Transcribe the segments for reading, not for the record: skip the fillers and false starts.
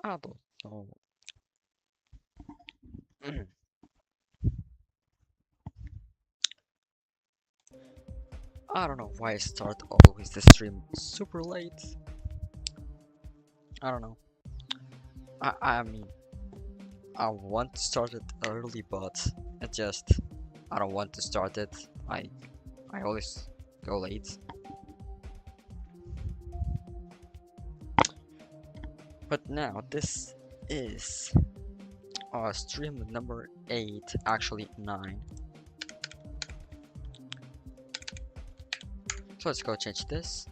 I don't know. I don't know why I start always the stream super late. I don't know. I mean, I want to start it early, but it just I don't want to start it. I always go late. But now this is stream number 8, actually 9. So let's go change this.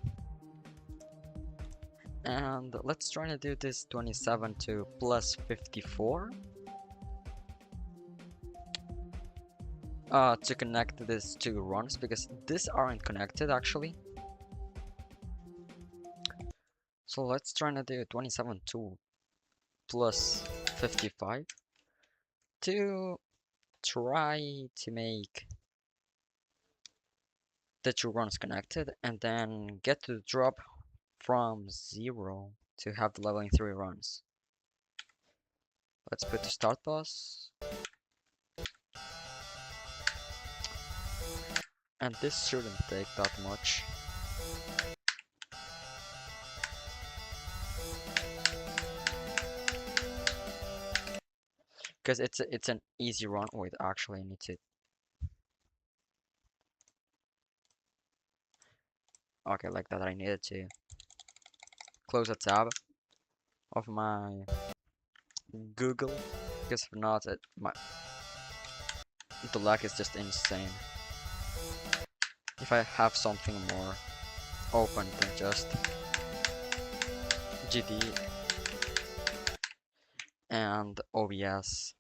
And let's try to do this 27 to plus 54. To connect these two runs, because these aren't connected actually. So let's try to do 27 to plus 55 to try to make the two runs connected and then get to drop from 0 to have the leveling 3 runs. Let's put the start boss. And this shouldn't take that much. Because it's an easy run. Wait, actually I need to. Okay, like that I needed to close a tab of my Google, because if not, the lag is just insane. If I have something more open than just GD and OBS.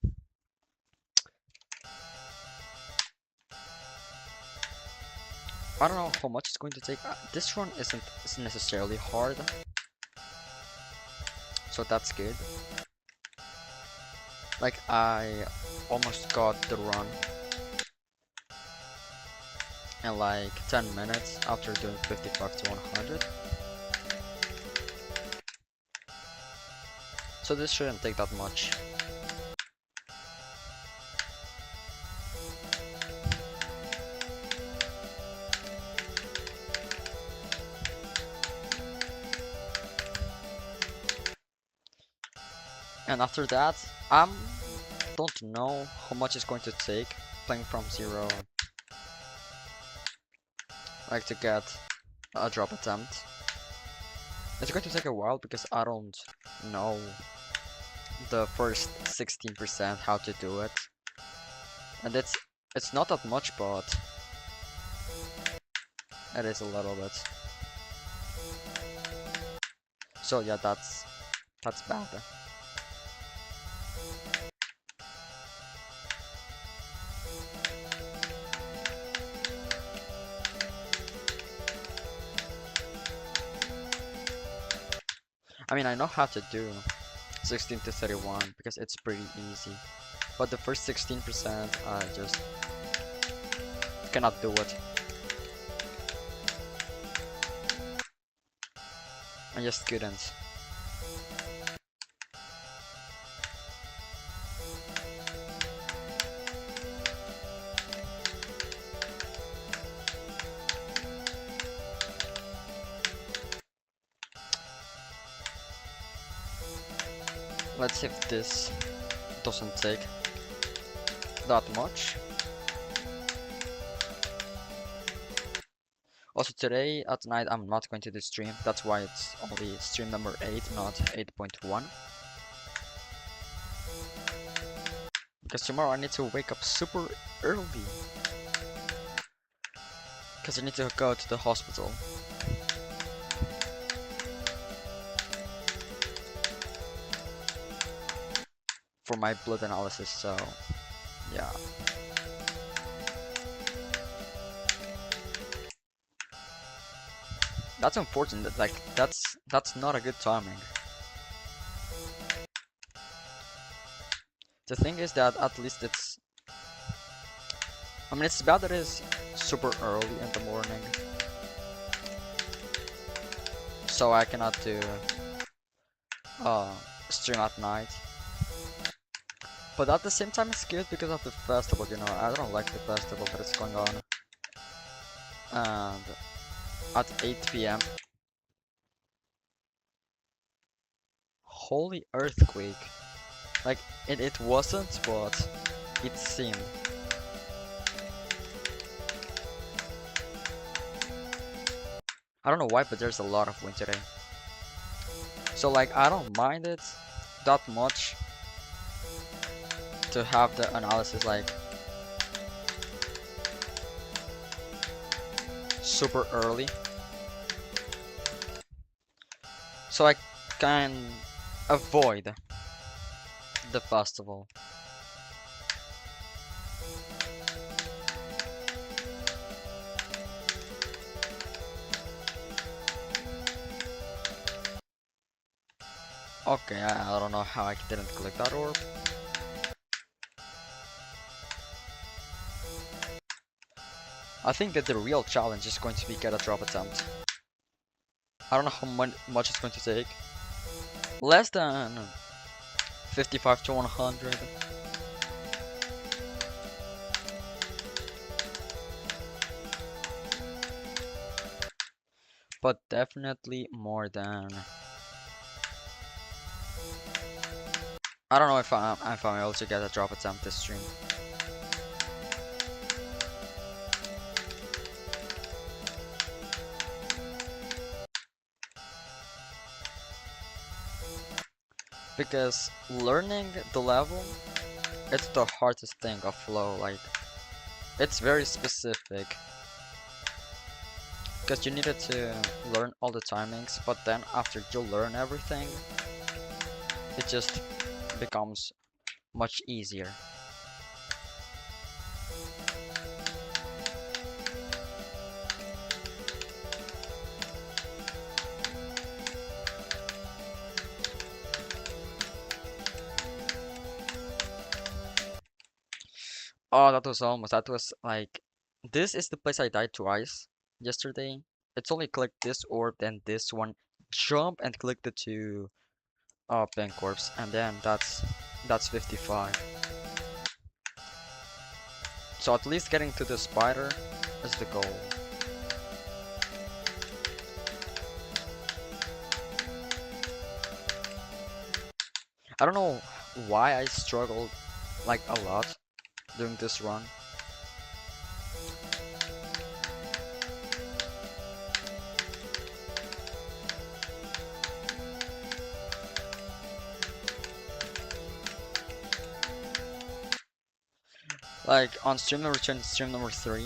I don't know how much it's going to take. This run isn't necessarily hard, so that's good. Like, I almost got the run in like 10 minutes after doing 55 to 100. So this shouldn't take that much. And after that, don't know how much it's going to take playing from 0, like to get a drop attempt. It's going to take a while because I don't know the first 16% how to do it. And it's not that much, but it is a little bit. So yeah, that's bad. I mean, I know how to do 16 to 31 because it's pretty easy, but the first 16% I just cannot do it. I just couldn't. Let's see if this doesn't take that much. Also today at night I'm not going to do stream, that's why it's only stream number 8, not 8.1. Because tomorrow I need to wake up super early. Because I need to go to the hospital. For my blood analysis, so yeah. That's unfortunate, like that's not a good timing. The thing is that at least it's, I mean, it's bad that it's super early in the morning, so I cannot do stream at night. But at the same time, it's good because of the festival, you know. I don't like the festival that is going on. And at 8 p.m. Holy earthquake. Like, it wasn't, but it seemed. I don't know why, but there's a lot of wind today. So, like, I don't mind it that much to have the analysis, like, super early. So I can avoid the festival. Okay, I don't know how I didn't click that orb. I think that the real challenge is going to be get a drop attempt. I don't know how much it's going to take. Less than 55 to 100. But definitely more than... I don't know if I'm able to get a drop attempt this stream. Because learning the level, it's the hardest thing of flow. Like, it's very specific. Because you needed to learn all the timings, but then after you learn everything, it just becomes much easier. Oh, that was almost, that was like, this is the place I died twice yesterday. It's only click this orb, then this one, jump and click the two pink orbs, and then that's 55. So at least getting to the spider is the goal. I don't know why I struggled like a lot during this run. Like on stream number 2 and stream number 3.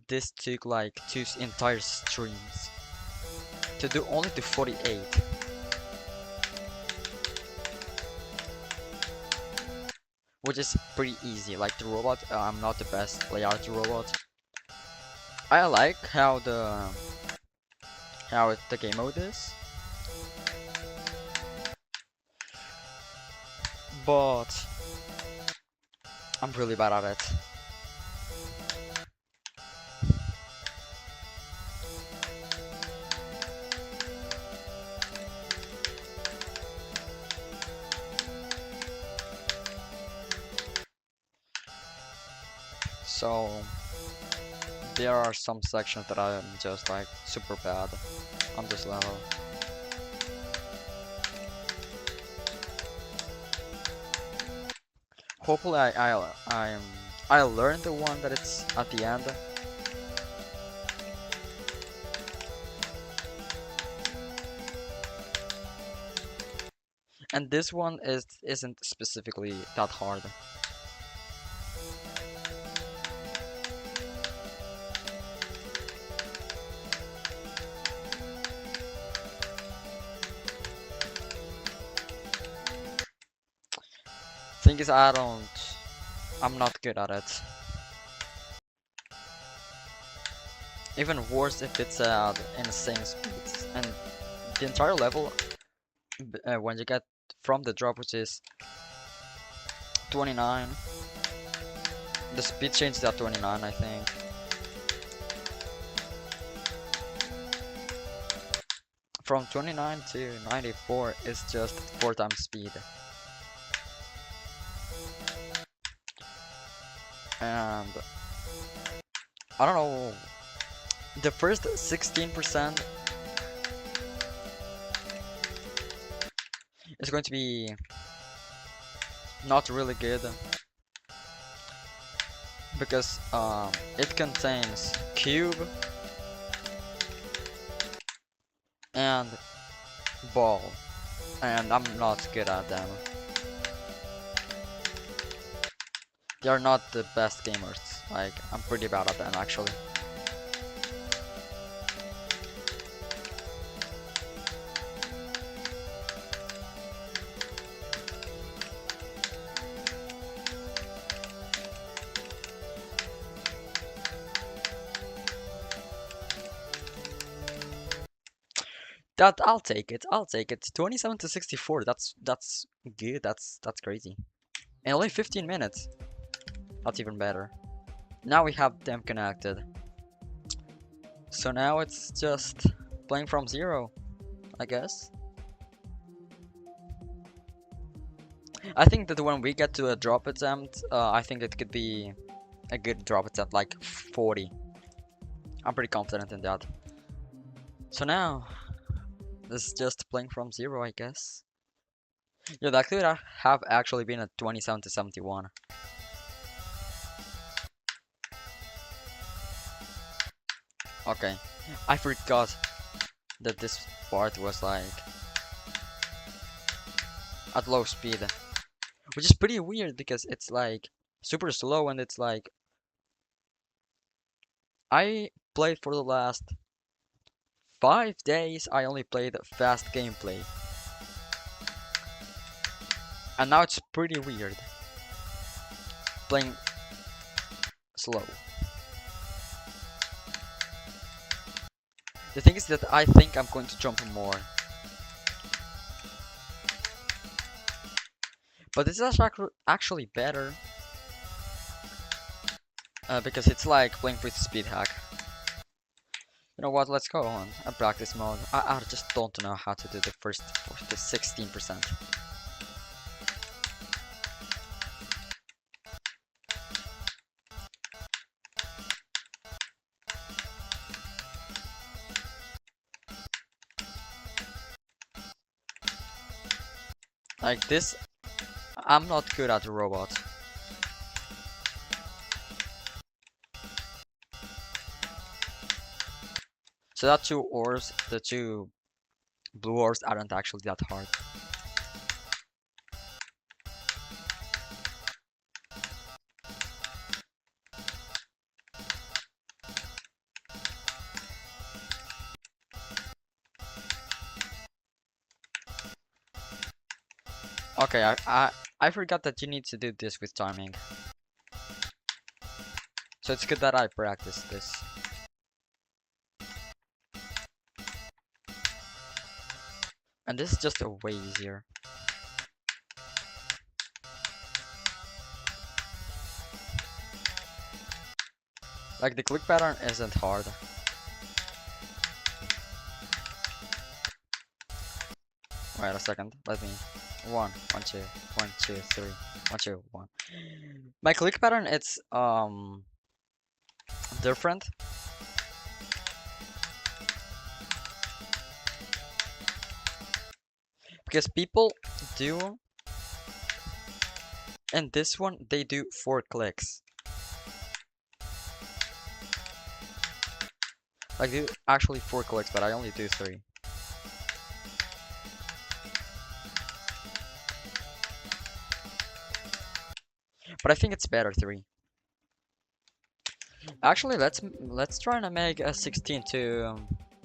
This took like 2 entire streams to do only to 48. Which is pretty easy. Like the robot, I'm not the best player at the robot. I like how the game mode is, but I'm really bad at it. So there are some sections that I'm just like super bad on this level. Hopefully I learned the one that it's at the end. And this one isn't specifically that hard. Thing is, I'm not good at it. Even worse if it's at insane speeds. And the entire level, when you get from the drop, which is 29, The speed changed at 29, I think. From 29 to 94 is just 4 times speed. And I don't know, the first 16% is going to be not really good because it contains cube and ball, and I'm not good at them. They are not the best gamers. Like, I'm pretty bad at them actually. That I'll take it. I'll take it. 27 to 64. That's good. That's crazy. And only 15 minutes. That's even better. Now we have them connected. So now it's just playing from zero, I guess. I think that when we get to a drop attempt, I think it could be a good drop attempt, like 40. I'm pretty confident in that. So now, this is just playing from zero, I guess. Yeah, that could have actually been a 27 to 71. Okay, I forgot that this part was like at low speed, which is pretty weird because it's like super slow and it's like I played for the last 5 days. I only played fast gameplay, and now it's pretty weird playing slow. The thing is that I think I'm going to jump more. But this is actually better. Because it's like playing with speed hack. You know what, let's go on a practice mode. I just don't know how to do the first 16%. Like this, I'm not good at the robot. So that two ores, the two blue ores aren't actually that hard. Okay, I forgot that you need to do this with timing. So it's good that I practice this. And this is just a way easier. Like the click pattern isn't hard. Wait a second, let me. 1, 1, 2, 1, 2, 3, 1, 2, 1. My click pattern, it's different. Because people do, and this one, they do 4 clicks. Like, do actually 4 clicks, but I only do 3. But I think it's better 3. Actually, let's try to make a 16 to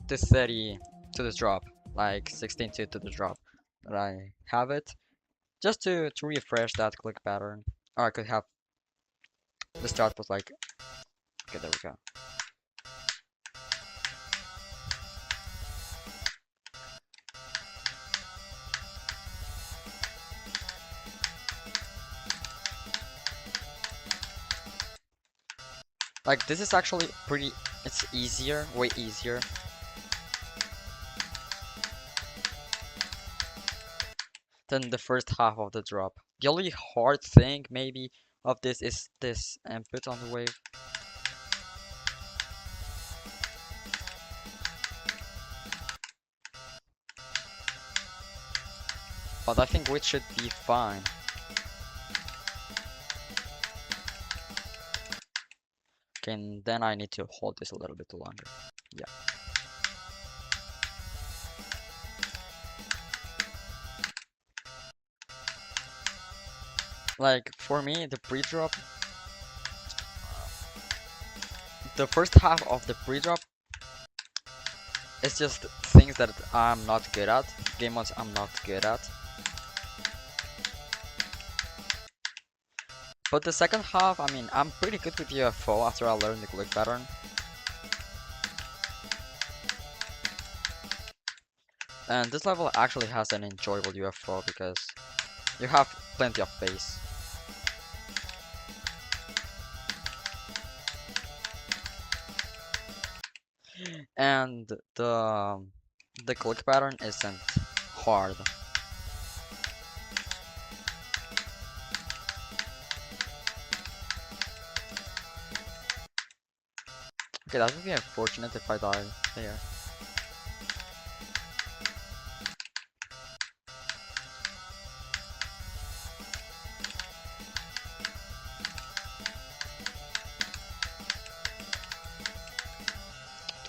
30 to this drop, like 16 to the drop. But I have it just to refresh that click pattern. Or I could have the start was like, okay, there we go. Like, this is actually pretty, it's easier, way easier than the first half of the drop. The only hard thing, maybe, of this is this input on the wave. But I think we should be fine. Okay, and then I need to hold this a little bit longer. Yeah. Like, for me, the pre-drop, the first half of the pre-drop is just things that I'm not good at, game modes I'm not good at. But the second half, I mean, I'm pretty good with UFO after I learned the click pattern. And this level actually has an enjoyable UFO because you have plenty of base. And the click pattern isn't hard. Okay, that would be unfortunate if I die there.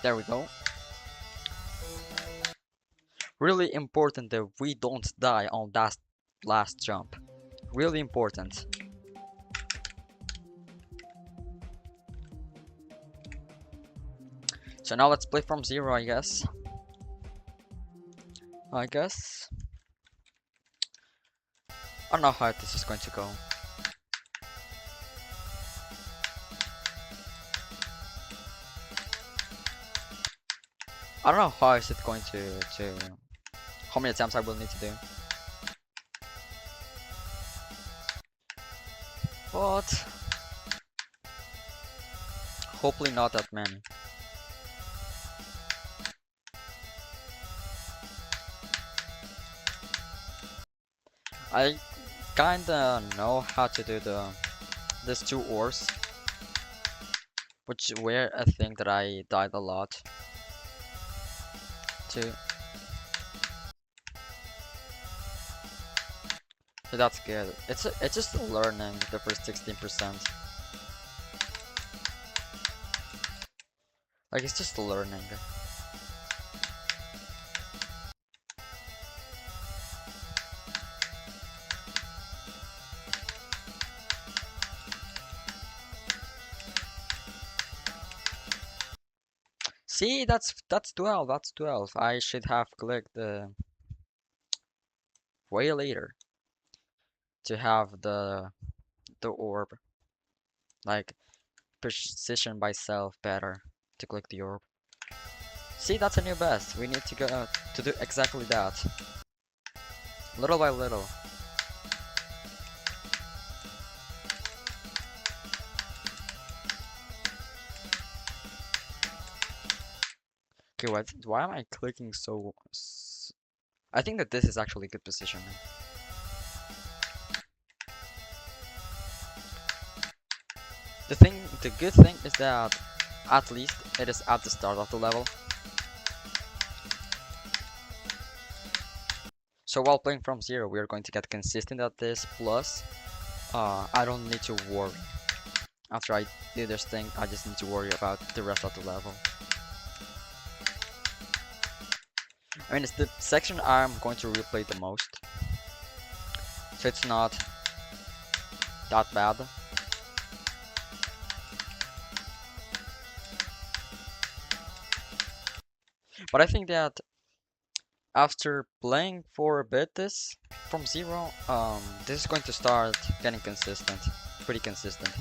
There we go. Really important that we don't die on that last jump. Really important. So now let's play from zero, I guess. I don't know how this is going to go. I don't know how is it going to how many attempts I will need to do. But hopefully not that many. I kinda know how to do these two ores, which were a thing that I died a lot to. So that's good. It's just learning the first 16%. Like, it's just learning. See, that's 12. That's 12. I should have clicked way later to have the orb, like position myself better to click the orb. See, that's a new best. We need to go to do exactly that, little by little. Okay, why am I clicking so? I think that this is actually a good position. The good thing is that at least it is at the start of the level. So while playing from zero, we are going to get consistent at this. Plus, I don't need to worry. After I do this thing, I just need to worry about the rest of the level. I mean, it's the section I'm going to replay the most, so it's not that bad. But I think that after playing for a bit this from zero, this is going to start getting consistent, pretty consistent.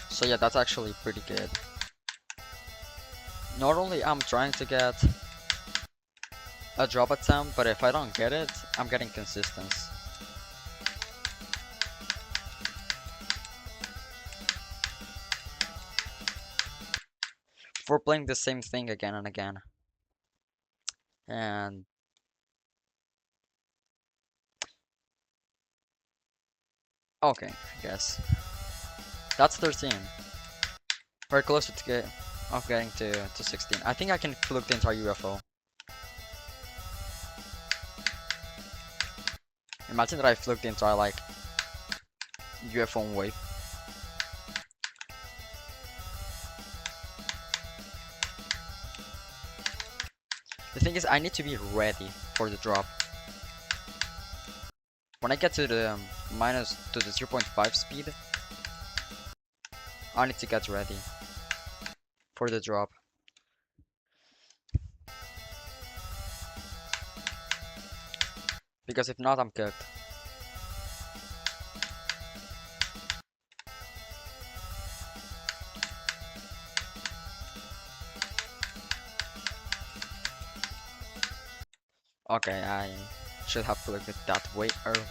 So yeah, that's actually pretty good. Normally I'm trying to get a drop attempt, but if I don't get it, I'm getting consistency. For playing the same thing again and again. And okay, I guess. That's 13. Very close to get of getting to 16. I think I can fluke the entire UFO. Imagine that I fluke the entire like UFO wave. The thing is, I need to be ready for the drop. When I get to the to the 0.5 speed, I need to get ready for the drop. Because if not, I'm cooked. Okay, I should have looked at that way earlier.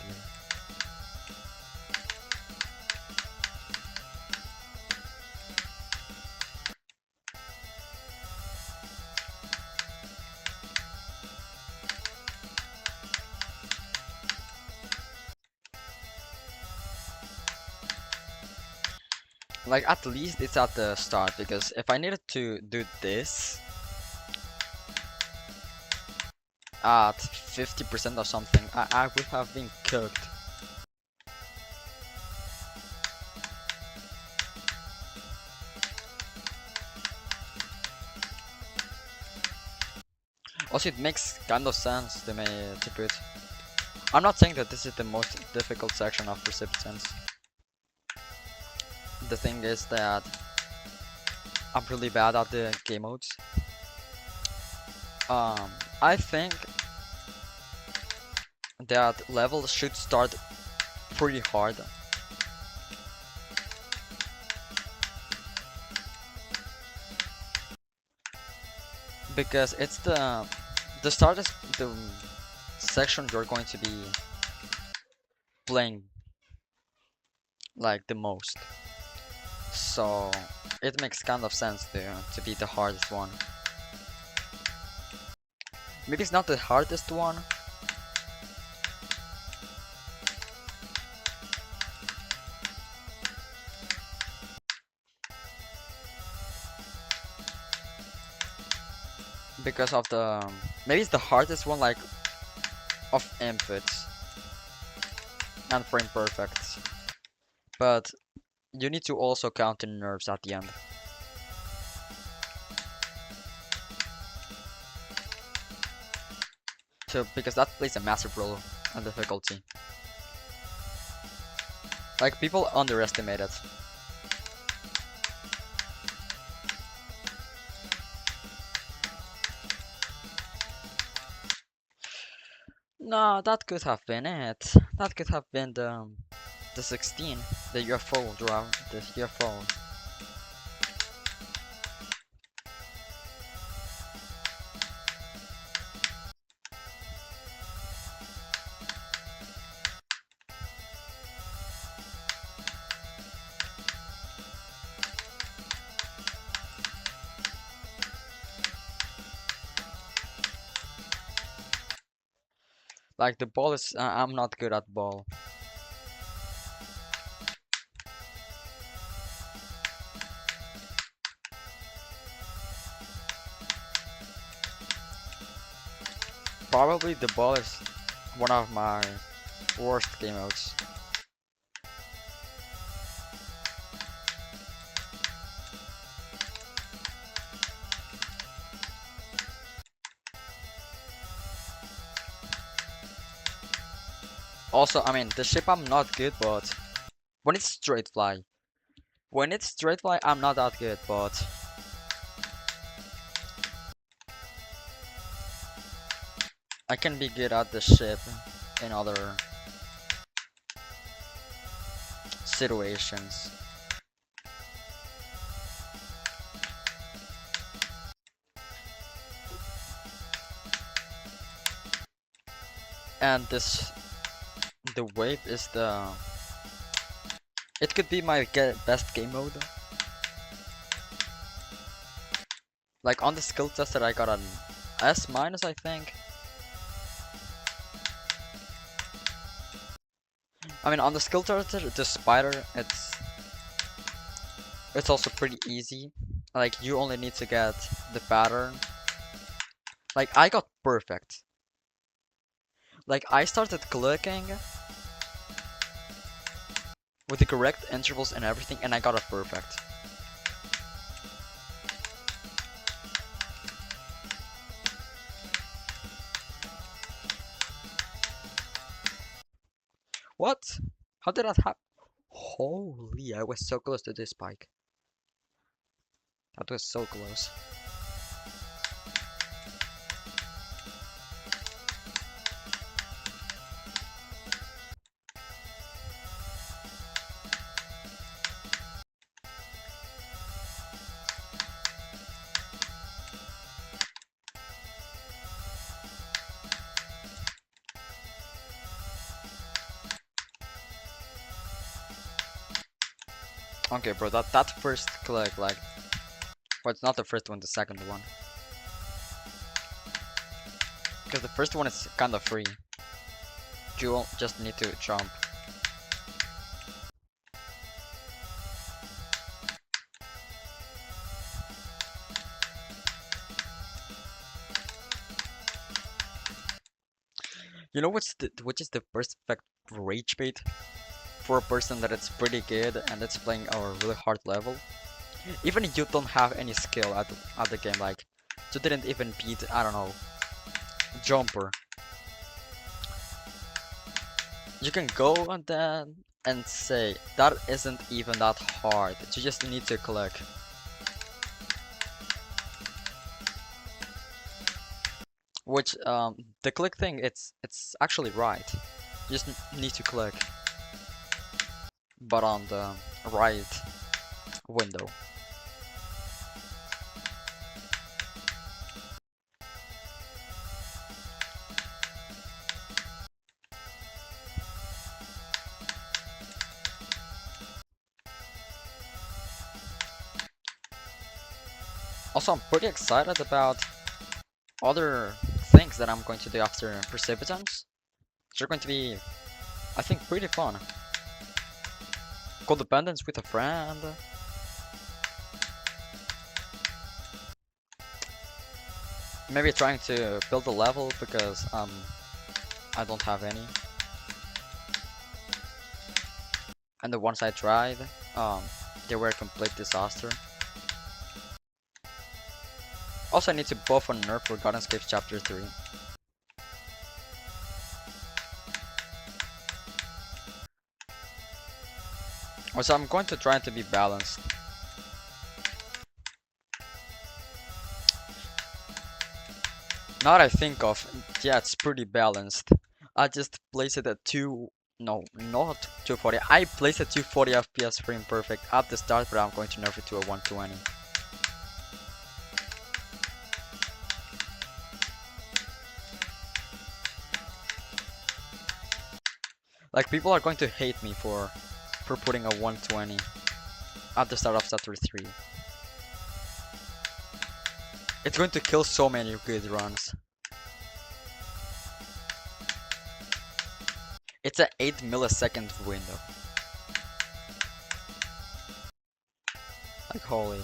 Like, at least it's at the start, because if I needed to do this at 50% or something, I would have been cooked. Also, it makes kind of sense to me to put. I'm not saying that this is the most difficult section of Precipitance. The thing is that I'm really bad at the game modes. I think that level should start pretty hard. Because it's the start is the section you're going to be playing like the most. So it makes kind of sense to be the hardest one. Maybe it's not the hardest one. Because of the maybe it's the hardest one like of inputs and frame perfects. But you need to also count the nerves at the end. So because that plays a massive role on difficulty. Like people underestimate it. No, that could have been it. That could have been the 16, the UFO draw, the UFO. Like the ball is, I'm not good at ball. Probably the ball is one of my worst game modes. Also, I mean, the ship I'm not good, but when it's straight fly. When it's straight fly, I'm not that good, but I can be good at the ship in other situations. And this, the wave is the, it could be my best game mode. Like on the skill test that I got an S minus, I think. I mean, on the skill test, the spider, it's also pretty easy. Like you only need to get the pattern. Like I got perfect. Like I started clicking with the correct intervals and everything, and I got it perfect. What? How did that happen? Holy, I was so close to this spike. That was so close. Okay, bro, that first click, like, well, it's not the first one, the second one. Because the first one is kind of free. You just need to jump. You know which is the perfect rage bait for a person that it's pretty good and it's playing a really hard level? Even if you don't have any skill at the game, like you didn't even beat, I don't know, Jumper. You can go on then and say that isn't even that hard. You just need to click. Which the click thing, it's actually right. You just need to click, but on the right window. Also, I'm pretty excited about other things that I'm going to do after Precipitance. They're going to be, I think, pretty fun. Codependence with a friend. Maybe trying to build a level because I don't have any. And the ones I tried, they were a complete disaster. Also, I need to buff and nerf Forgotten Escapes Chapter 3. So I'm going to try to be balanced. Now that I think of, yeah, it's pretty balanced. I just placed it at no, not 240. I placed at 240 FPS frame perfect at the start, but I'm going to nerf it to a 120. Like, people are going to hate me for putting a 120 at the start of chapter 3. It's going to kill so many good runs. It's an 8 millisecond window. Like, holy.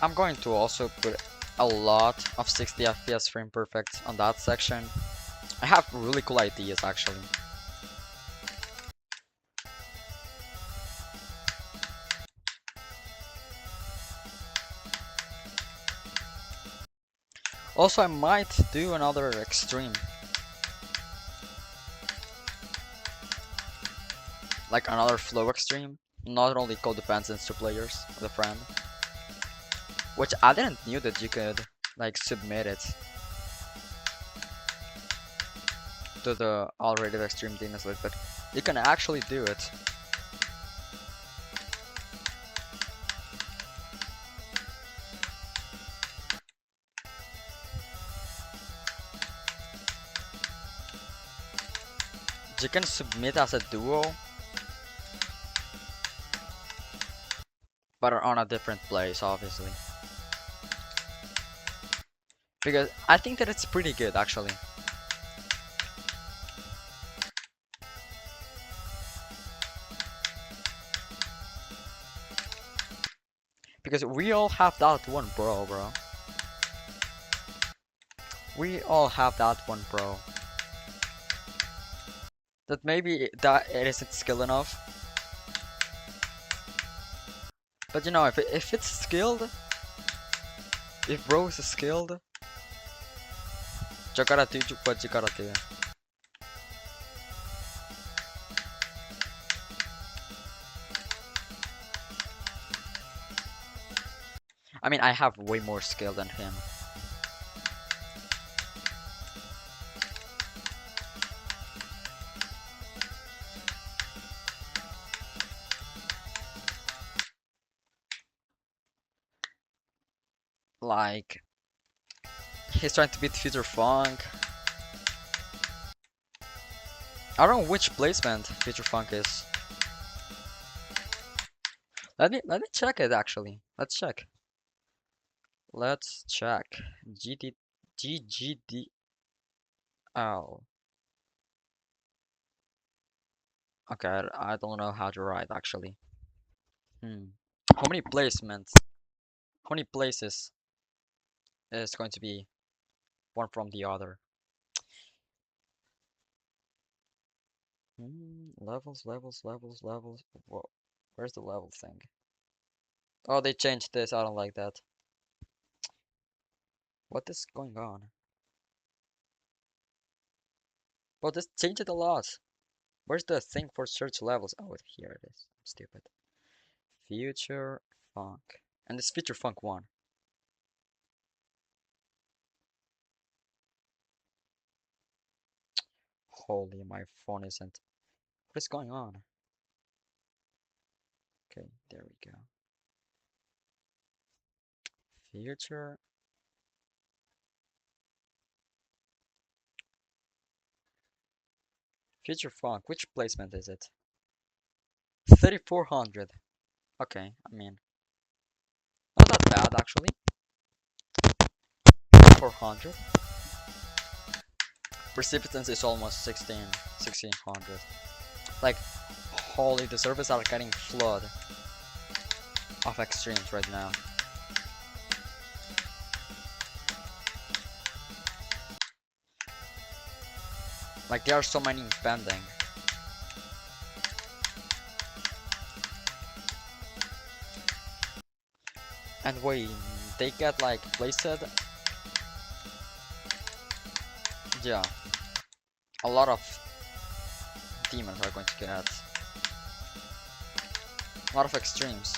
I'm going to also put a lot of 60 FPS frame perfect on that section. I have really cool ideas actually. Also, I might do another extreme. Like another flow extreme. Not only codependence to players with a friend. Which I didn't knew that you could like submit it to the already extreme demons list, but you can actually do it. You can submit as a duo, but on a different place, obviously. Because I think that it's pretty good, actually. Because we all have that one, bro. We all have that one, bro. That maybe that it isn't skill enough. But you know, if it's skilled, if bro is skilled, you gotta do what you gotta do. I mean, I have way more skill than him. Like, he's trying to beat Future Funk. I don't know which placement Future Funk is. Let me check it actually. Let's check. Let's check. GGD. Oh. Okay, I don't know how to write actually. How many placements? How many places is going to be one from the other? Levels. Whoa. Where's the level thing? Oh, they changed this. I don't like that. What is going on? Well, this changed it a lot. Where's the thing for search levels? Oh, here it is. I'm stupid. Future Funk. And it's Future Funk 1. Holy, my phone isn't. What is going on? Okay, there we go. Future. Future Funk. Which placement is it? 3400. Okay, I mean, not that bad actually. 400. Precipitance is almost 1600. Like, holy, the servers are getting flood of extremes right now. Like, there are so many pending. And wait, they get like placed. Yeah, a lot of demons are going to get a lot of extremes.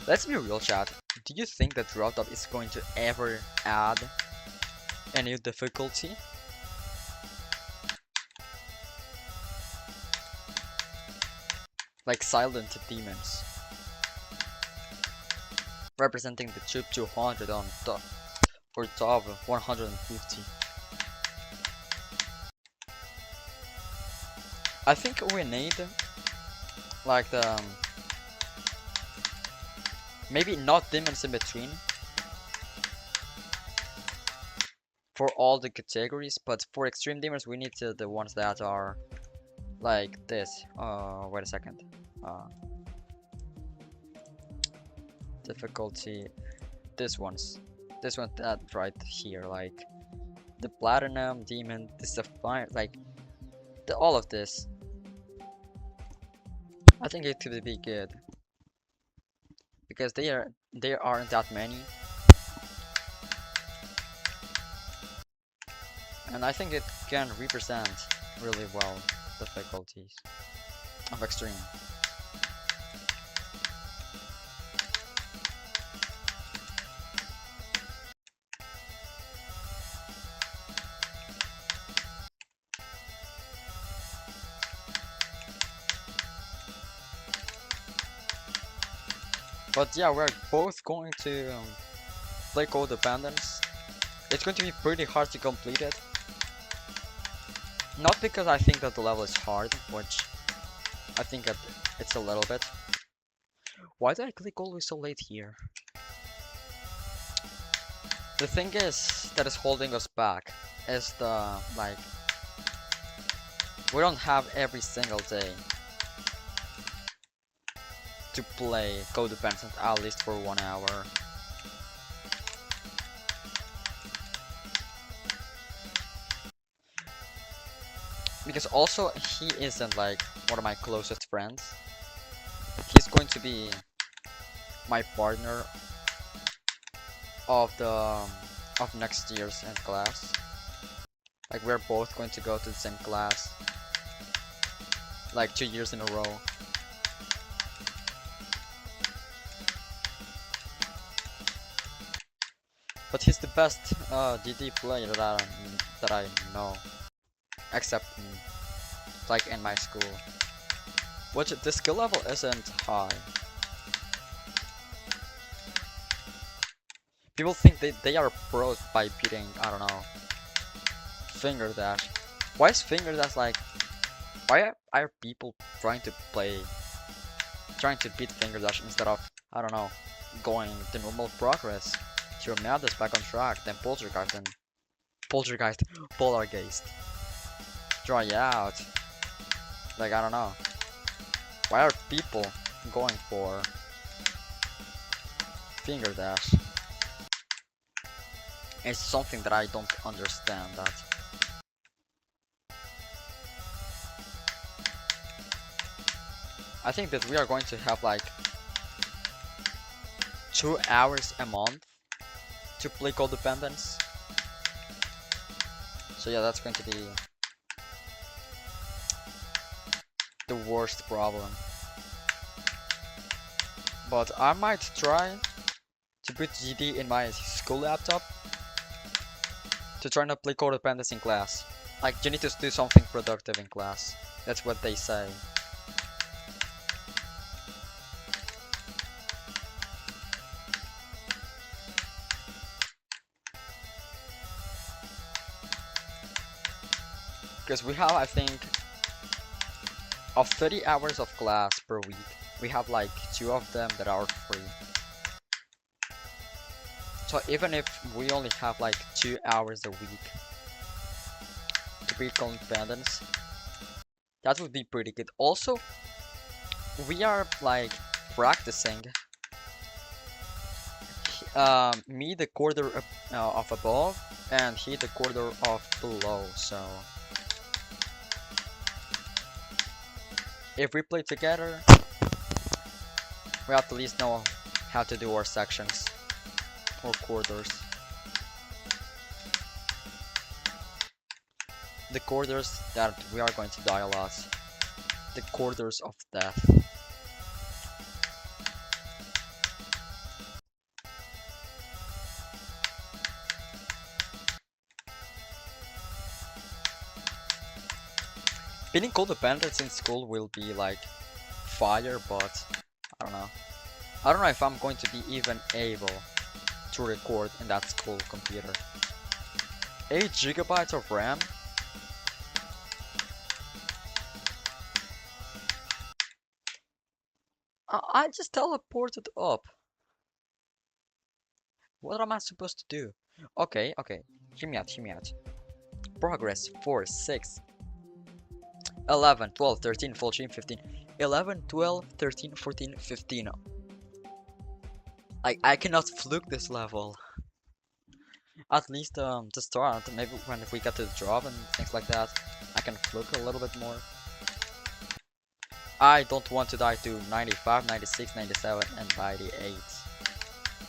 Let's be real, chat. Do you think that Drop Top is going to ever add a new difficulty? Like silent demons. Representing the Tube 200 on top or top 150. I think we need like the maybe not demons in between for all the categories, but for extreme demons we need the ones that are like this. Wait a second. Difficulty. This one that right here, like the platinum demon, the sapphire, like all of this. I think it could be good because there aren't that many, and I think it can represent really well difficulties of extreme. But yeah, we're both going to play Codependence. It's going to be pretty hard to complete it. Not because I think that the level is hard, which I think that it's a little bit. Why did I click always so late here? The thing is that is holding us back is the, like, we don't have every single day to play Codependent at least for 1 hour. Because also he isn't like one of my closest friends. He's going to be my partner of the of next year's in class. Like we're both going to go to the same class, like 2 years in a row. But he's the best DD player that I know, except me, like in my school. Which the skill level isn't high. People think they are pros by beating, I don't know, finger dash. Why is finger dash like? Why are people trying to beat finger dash instead of, I don't know, going the normal progress? Your math is back on track, then poltergeist, poltergeist, dry out. Like, I don't know. Why are people going for finger dash? It's something that I don't understand that. I think that we are going to have like 2 hours a month to play Codependence. So yeah, that's going to be the worst problem. But I might try to put GD in my school laptop to try not play Codependence in class. Like, you need to do something productive in class. That's what they say. Because we have, I think, of 30 hours of class per week, we have like 2 of them that are free. So even if we only have like 2 hours a week to beat Codependence, that would be pretty good. Also, we are like practicing me the quarter of above and he the quarter of below, so if we play together, we at least know how to do our sections or quarters. The quarters that we are going to die a lot. The quarters of death. Being Codependent in school will be like fire, but I don't know. I don't know if I'm going to be even able to record in that school computer. 8 GB of RAM? I just teleported up. What am I supposed to do? Okay, hear me out. Progress 4, 6, 11, 12, 13, 14, 15. 11, 12, 13, 14, 15. I cannot fluke this level. At least to start, maybe when we get to the job and things like that, I can fluke a little bit more. I don't want to die to 95, 96, 97, and 98.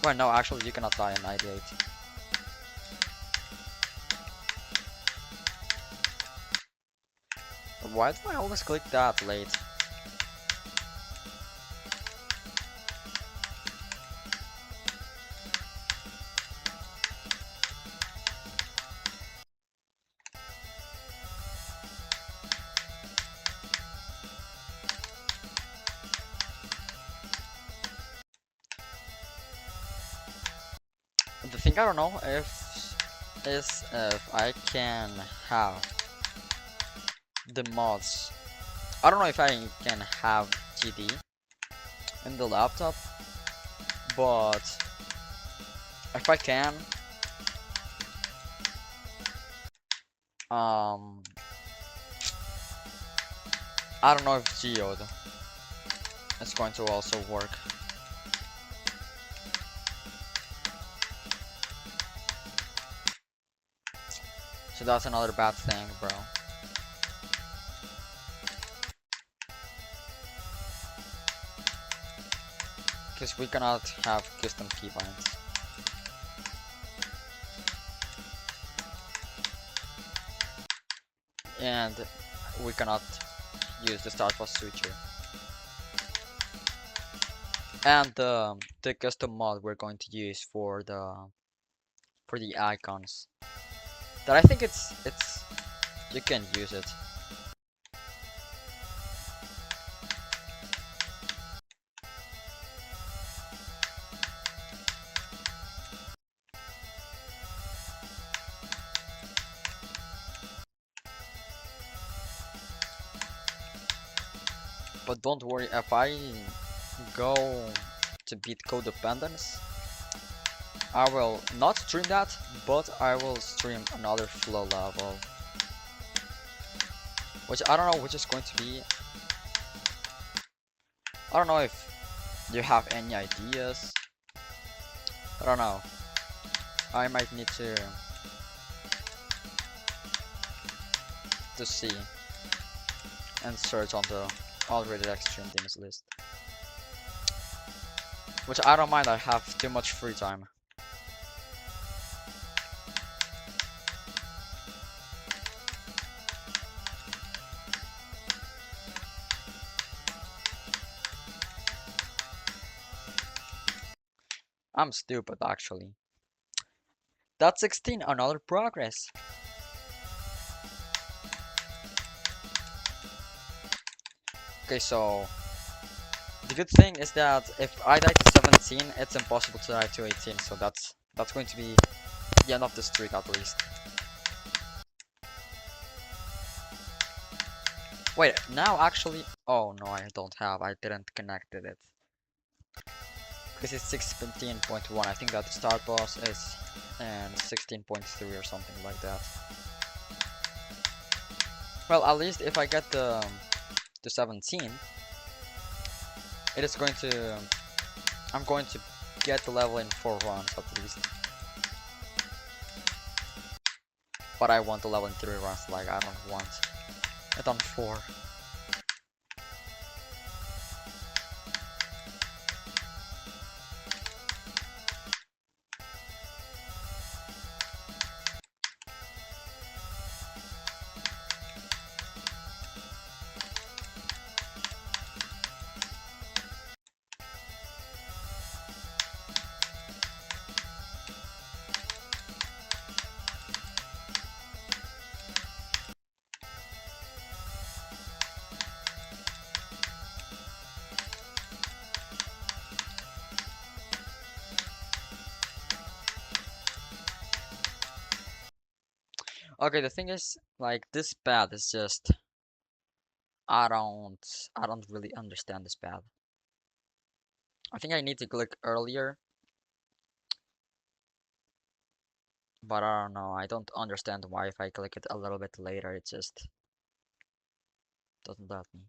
Well, no, actually you cannot die at 98. Why do I always click that late? think I don't know if I can have the mods. I don't know if I can have GD in the laptop, but if I can, um, I don't know if Geode is going to also work. So that's another bad thing, bro. Because we cannot have custom keybinds. And we cannot use the start plus switcher. And the custom mod we're going to use for the icons. That I think it's you can use it. But don't worry, if I go to beat Codependence, I will not stream that, but I will stream another flow level. Which I don't know which is going to be. I don't know if you have any ideas. I don't know. I might need to see and search on the already extreme themes list. Which I don't mind, I have too much free time. I'm stupid actually. That's 16, another progress. Okay, so the good thing is that if I die to 17, it's impossible to die to 18, so that's going to be the end of the streak at least. Wait, now actually, oh no, I don't have, I didn't connected it. Because it's 16.1, I think that the start boss is and 16.3 or something like that. Well, at least if I get the 17, it is going to, I'm going to get the level in 4 runs at least. But I want the level in 3 runs, like I don't want it on 4. Okay, the thing is, like, this path is just, I don't really understand this path. I think I need to click earlier, but I don't know, I don't understand why if I click it a little bit later, it just doesn't let me.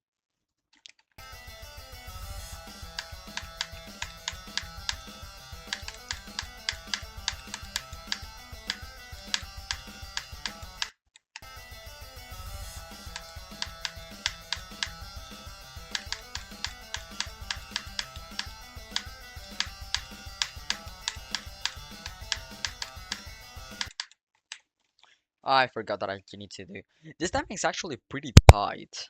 I forgot that I need to do. This timing is actually pretty tight.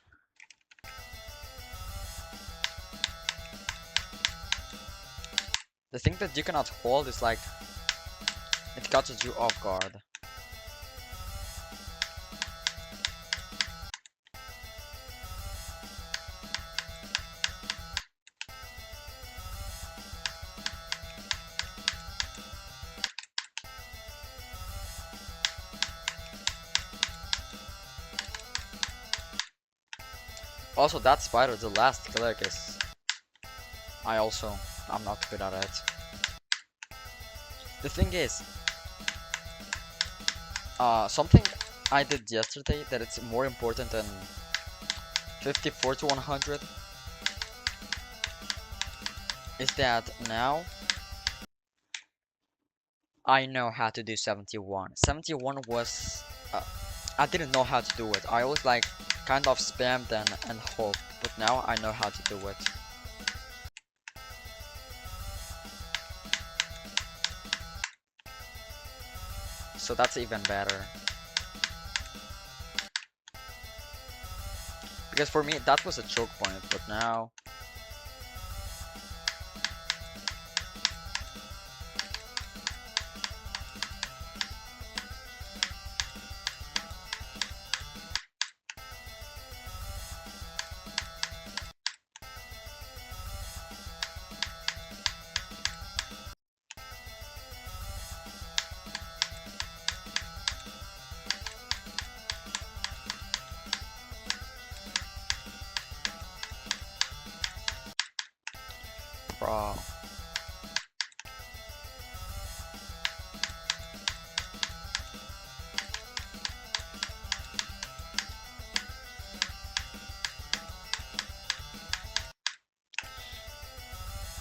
The thing that you cannot hold is like, it catches you off guard. Also, that spider, the last click is... I'm not good at it. The thing is, something I did yesterday that it's more important than 54 to 100 is that now I know how to do 71. 71 was... I didn't know how to do it. I always like kind of spammed and hoped, but now I know how to do it. So that's even better. Because for me that was a choke point, but now... Bro.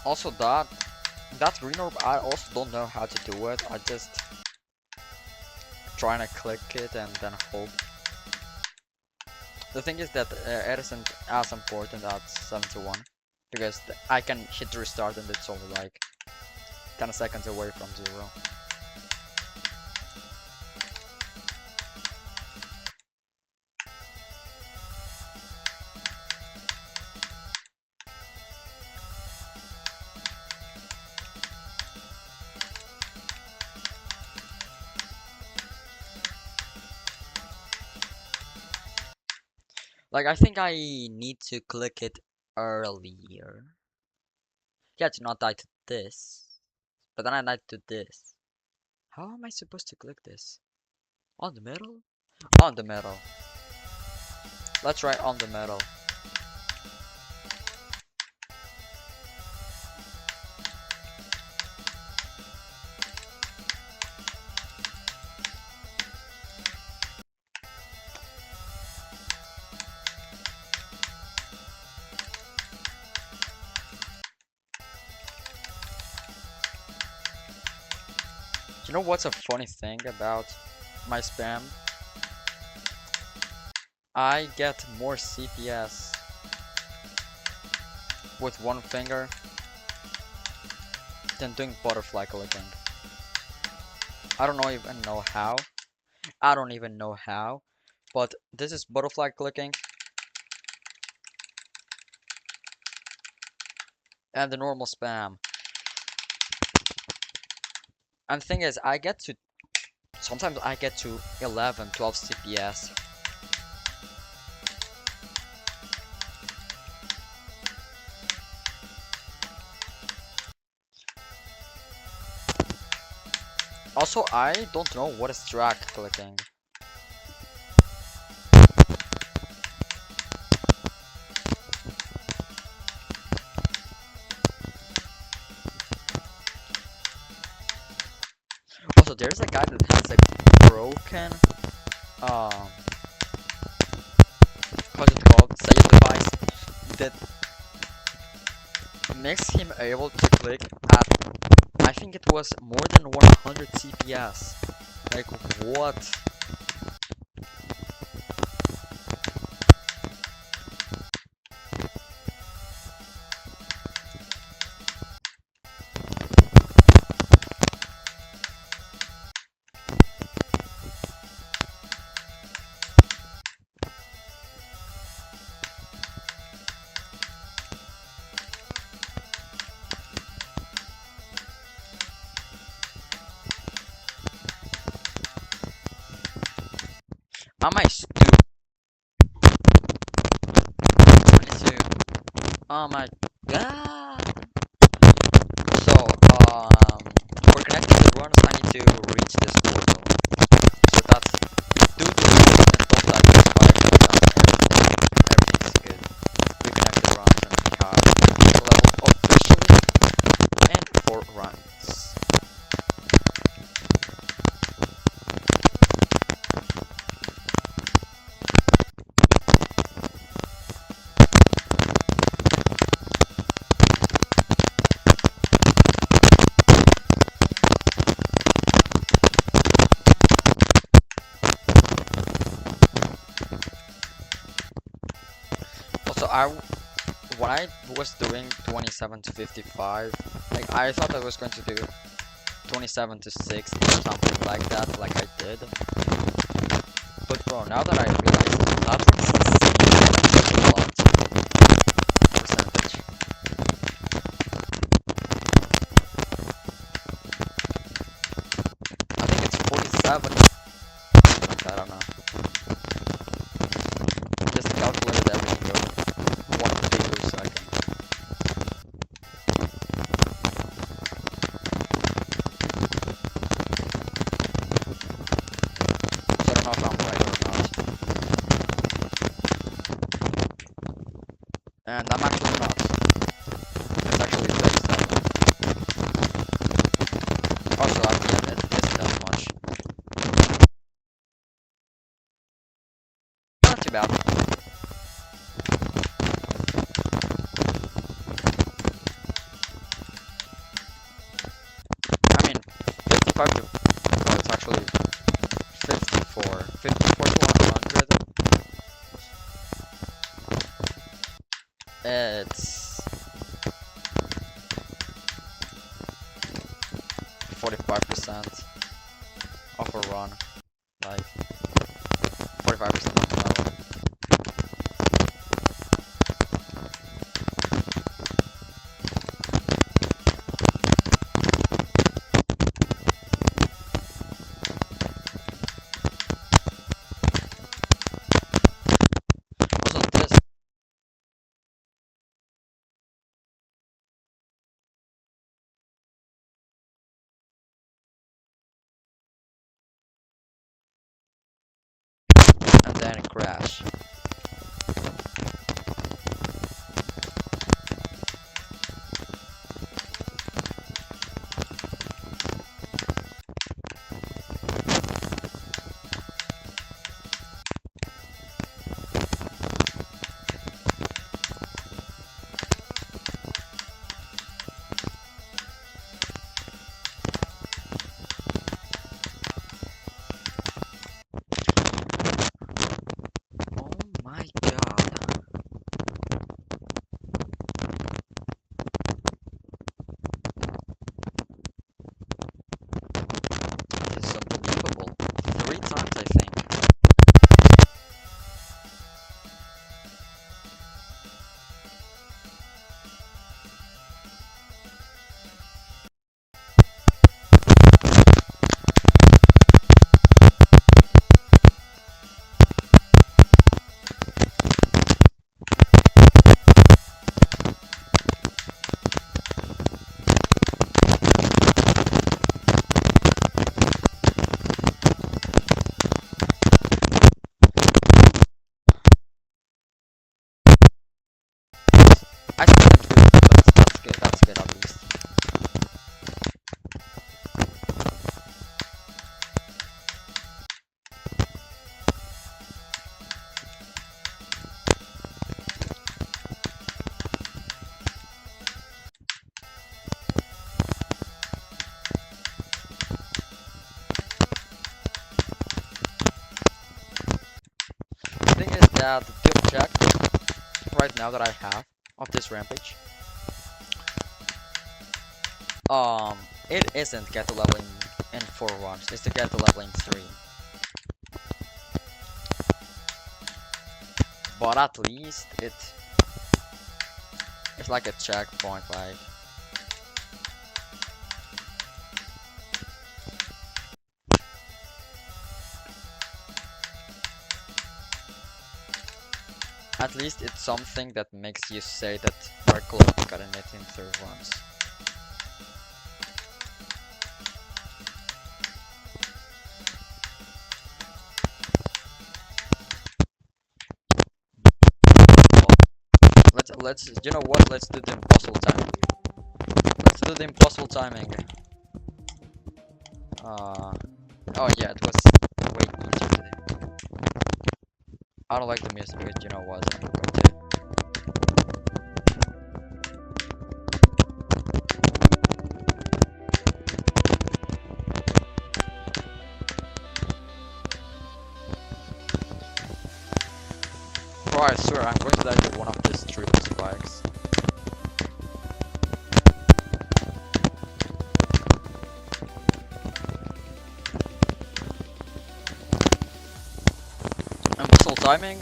Also that green orb, I also don't know how to do it. I just trying to click it and then hope. The thing is that it isn't as important at 71 because I can hit restart and it's only like 10 seconds away from 0. Like, I think I need to click it earlier. Yeah, to not die to this. But then I died to this. How am I supposed to click this? On the middle? On the middle. Let's try on the middle. You know what's a funny thing about my spam? I get more CPS with one finger than doing butterfly clicking. I don't even know how. I don't even know how. But this is butterfly clicking. And the normal spam. And the thing is, sometimes I get to 11, 12 CPS. Also, I don't know what is drag clicking. Also, there's a guy that has a broken, how's it called, save device that makes him able to click at, I think it was more than 100 CPS. Like, what? Am I stupid? 22. Oh my god. So, for connecting the runs, I need to reach this portal. So that's, do this and don't let this fire, everything's good. when I was doing 27 to 55, like I thought I was going to do 27 to 60 or something like that, like I did. But bro, now that I realize that was a lot percentage. I think it's 47. Like, I don't know. Just calculated everything with 1 figure a second. So I don't know if I'm right or not. And I'm actually not. It's actually 37. Also, I mean, it isn't that much. Not too bad. I mean, 55 to, well, it's actually 54. 54 to 100. It's 45% of a run. Like, 45% of the level. Also, this. And then it crash. Oh my god. This is unbelievable. 3 times, I think. I think I'm good, but that's good. That's good at least. The thing is that the objective right now that I have of this rampage, it isn't get to level in 4 runs. It's to get to level in 3. But at least it's like a checkpoint, like. At least it's something that makes you say that we're close to getting it in 3 runs. Let's you know what? Let's do the impossible timing. Let's do the impossible timing. Oh yeah, it was way easier to do. I don't like the music, but you know what? I'm going to. Bro, I swear, I'm going to die to one of these triple spikes. And whistle timing.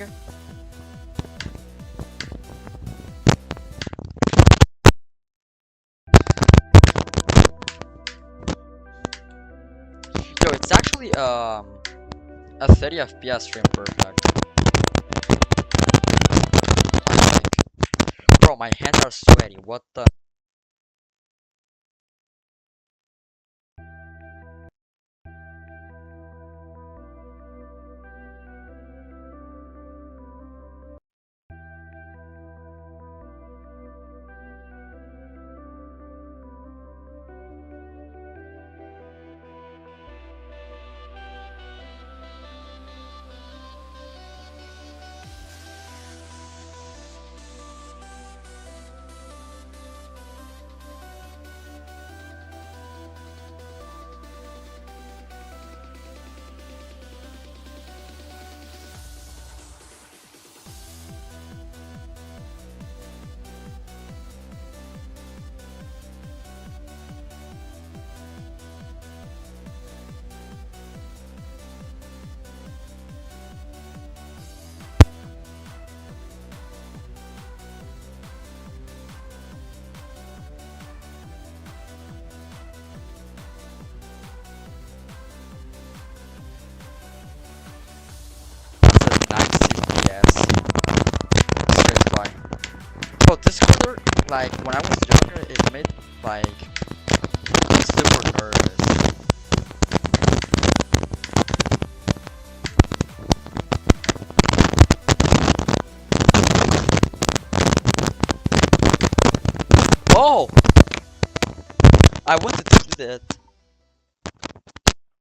Yo, it's actually a 30 FPS stream perfect. Like, bro, my hands are sweaty. What the? It's a 90 FPS. Straight by. Bro, this color, like, when I was younger, it made, like, super nervous. Oh! I wanted to do that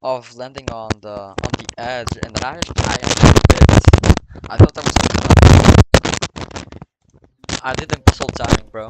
of landing on the edge, and I actually did. I thought that was gonna jump. I did impossible timing, bro.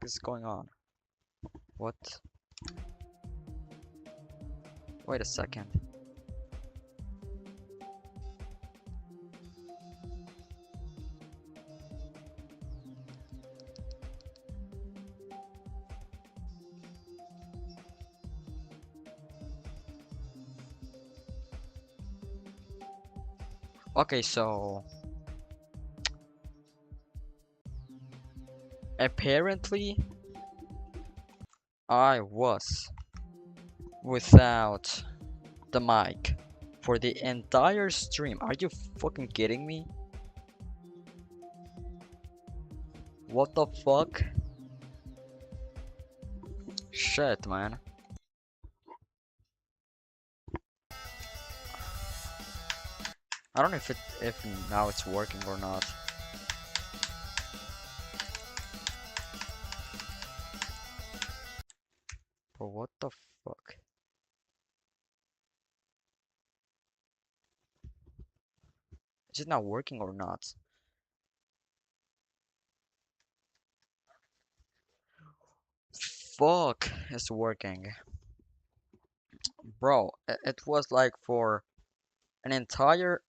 is going on? What? Wait a second. Okay, so apparently I was without the mic for the entire stream. Are you fucking kidding me? What the fuck? Shit, man. I don't know if now it's working or not. But what the fuck? Is it not working or not? Fuck, it's working. Bro, it was like for an entire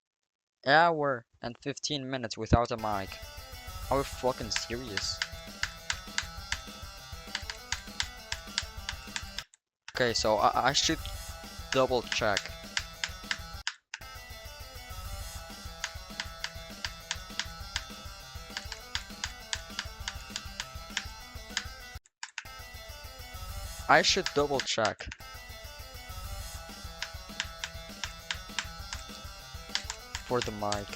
hour and 15 minutes without a mic. Are you fucking serious? Okay, so I should double check. I should double check. For the mic.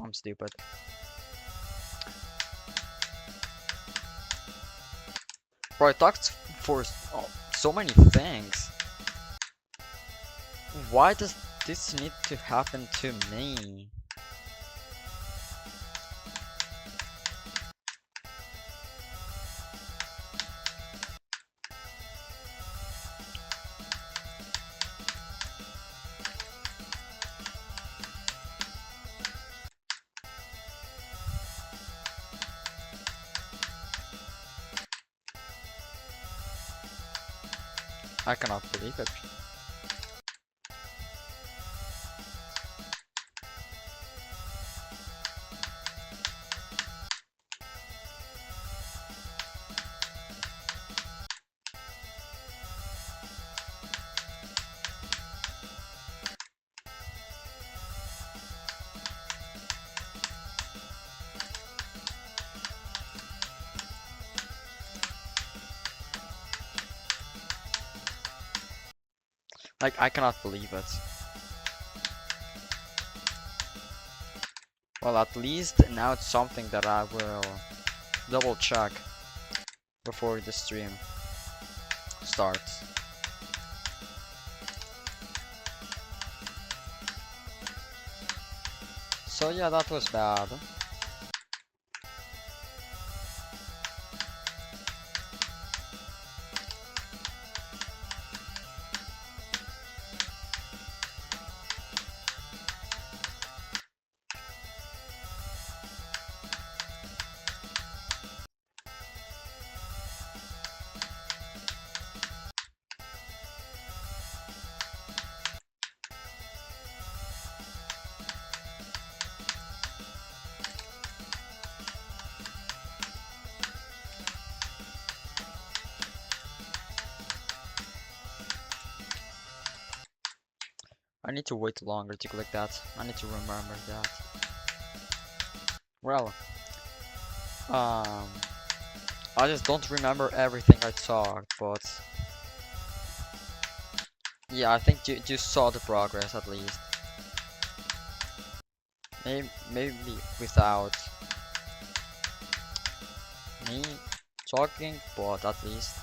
I'm stupid. Bro, I talked for so many things. Why does this need to happen to me? I cannot believe it. Like, I cannot believe it. Well, at least now it's something that I will double check before the stream starts. So yeah, that was bad. I need to wait longer to click that. I need to remember that. Well, I just don't remember everything I talked, but yeah, I think you saw the progress at least. Maybe without me talking, but at least.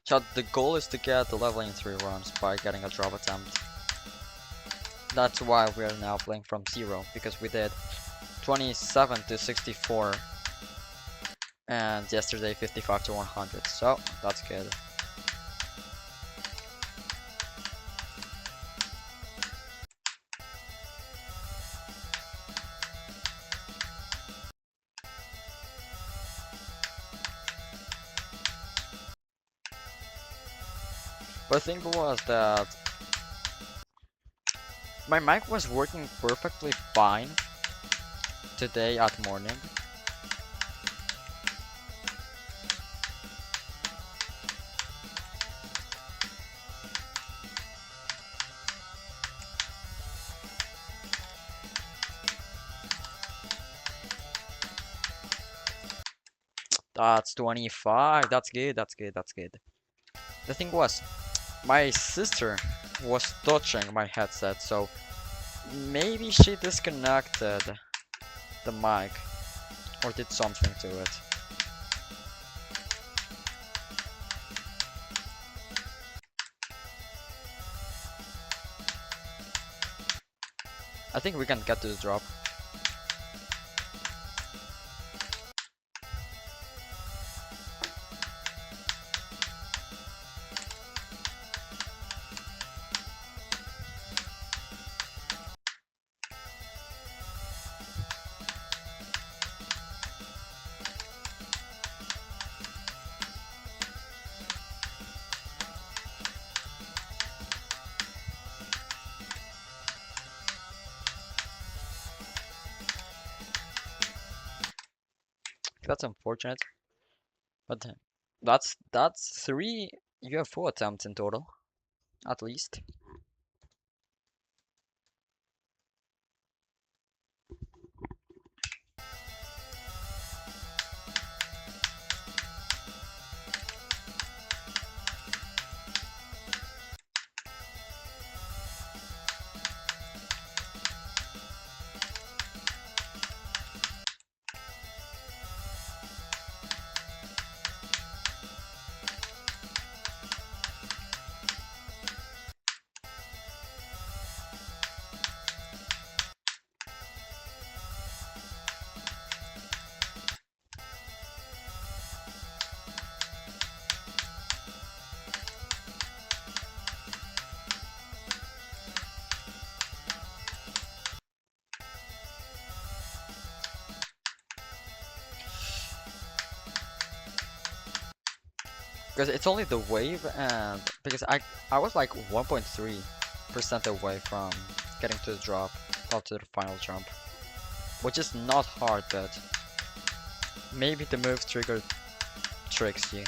So the goal is to get the level in 3 runs by getting a drop attempt. That's why we are now playing from 0, because we did 27 to 64 and yesterday 55 to 100, so that's good. But the thing was that my mic was working perfectly fine today at morning. That's 25. That's good. That's good. That's good. The thing was, my sister was touching my headset, so maybe she disconnected the mic or did something to it. I think we can get to the drop. That's unfortunate, but that's 3 UFO attempts in total, at least. Because it's only the wave, and because I was like 1.3% away from getting to the drop, up to the final jump, which is not hard, but maybe the move trigger tricks you.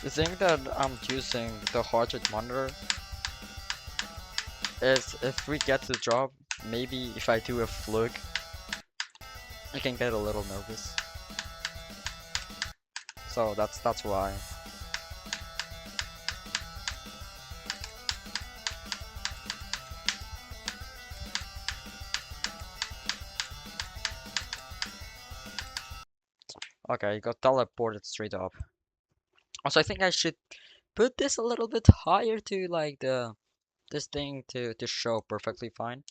The thing that I'm using the heart rate monitor is if we get to the drop, maybe if I do a fluke, I can get a little nervous. So that's why. Okay, you got teleported straight up. Also, I think I should put this a little bit higher to like this thing to show perfectly fine.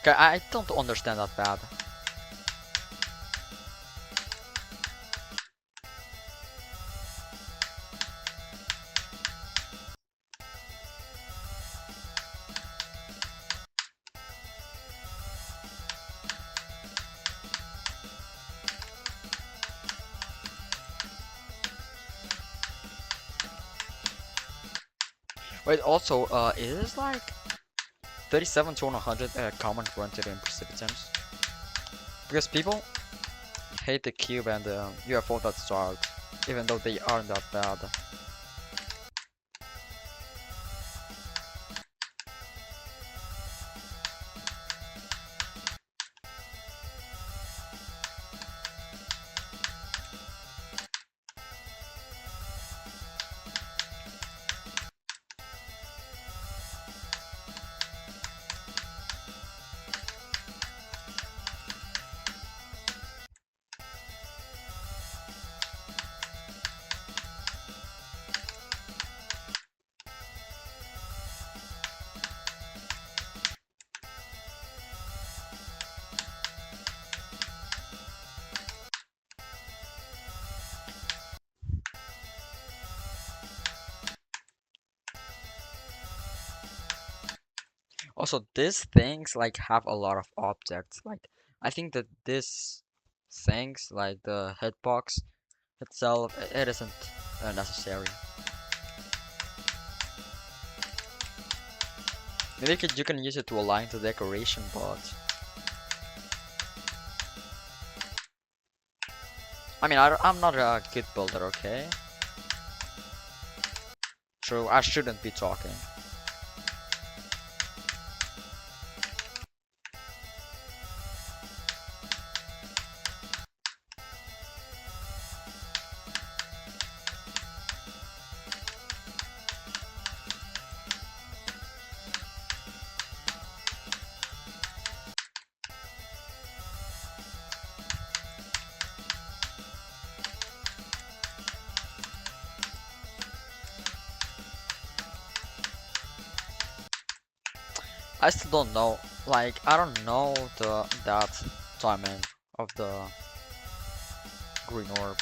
Okay, I don't understand that bad. Wait, also, it is like 37 to 100 common granted in Precipitance. Because people hate the cube and the UFO that start, even though they aren't that bad. Also, these things like have a lot of objects. Like, I think that this things like the hitbox itself, it isn't necessary. Maybe you can use it to align the decoration, but I mean, I'm not a good builder, okay? True, I shouldn't be talking. I still don't know. Like, I don't know that timing of the green orb.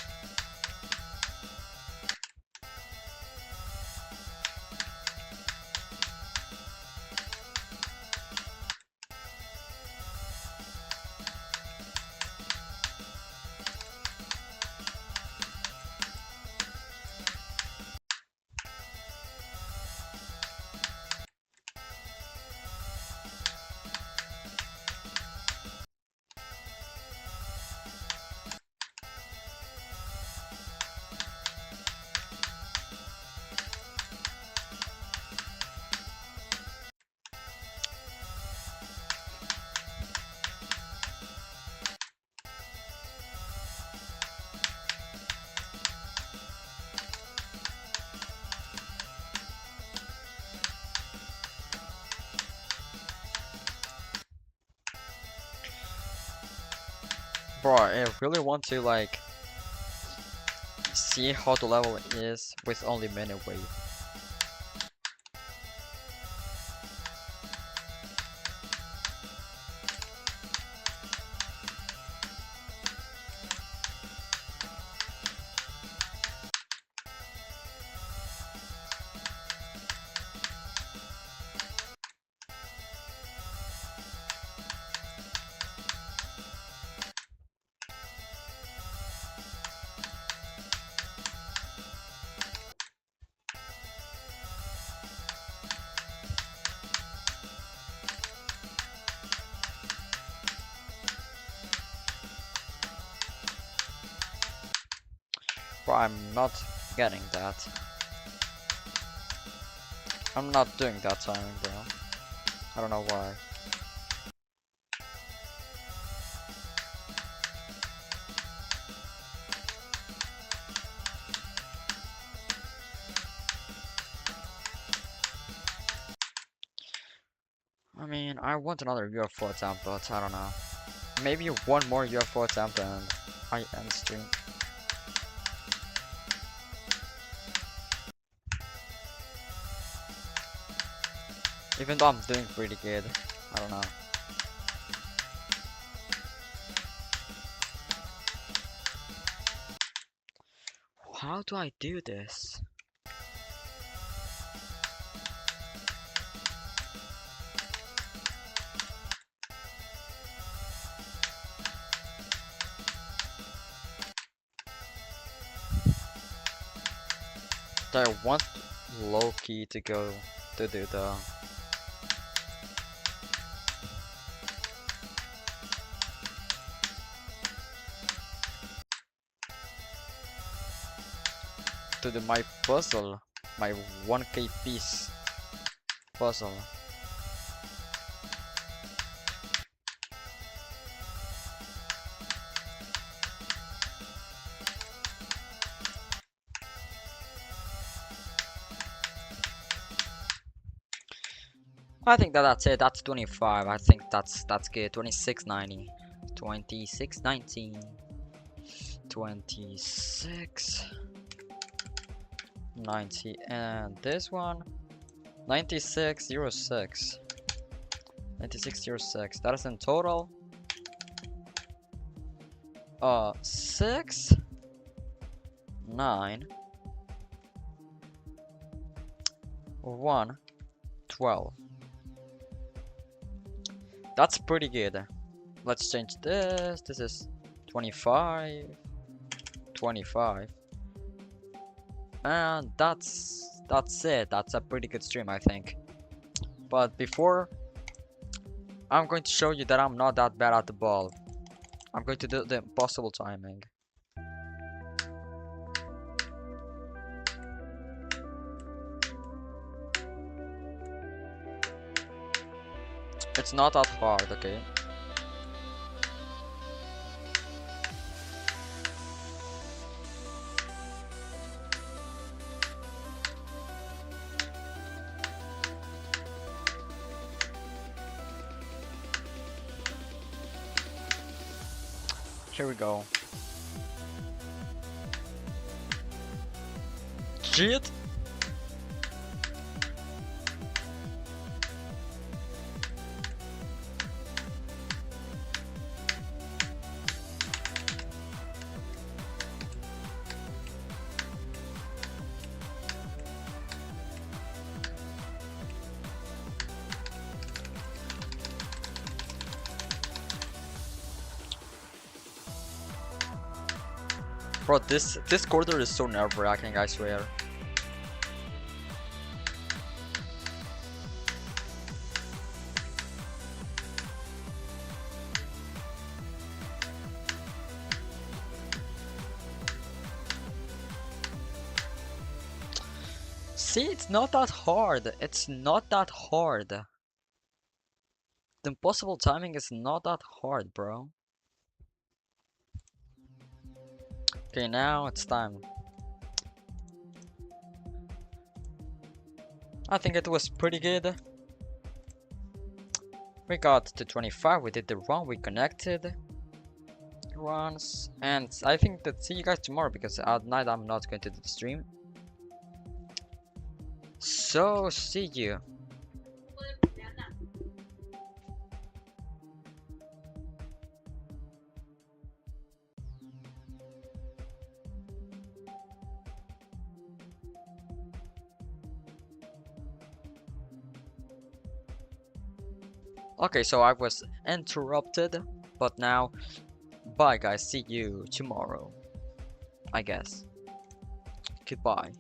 Bro, I really want to like see how the level is with only minute weight. Bro, I'm not getting that. I'm not doing that timing, bro. I don't know why. I mean, I want another UFO attempt, but I don't know. Maybe one more UFO attempt and I end stream. Even though I'm doing pretty good. I don't know. How do I do this? Do I want Loki to go to do the my puzzle, my 1k piece puzzle. I think that's it. That's 25. I think that's good. 2690, 2619, 2690, and this one 9606. 9606. That is in total 6 9 1 12. That's pretty good. Let's change this. This is 25 25, and that's it. That's a pretty good stream, I think. But before, I'm going to show you that I'm not that bad at the ball. I'm going to do the impossible timing. It's not that hard, okay? Here we go. Shit! Bro, this quarter is so nerve-wracking, I swear. See, it's not that hard. It's not that hard. The impossible timing is not that hard, bro. Okay, now it's time. I think it was pretty good. We got to 25, we did the run, we connected runs, and I think that see you guys tomorrow because at night I'm not going to do the stream. So, see you. Okay, so I was interrupted, but now, bye guys, see you tomorrow, I guess. Goodbye.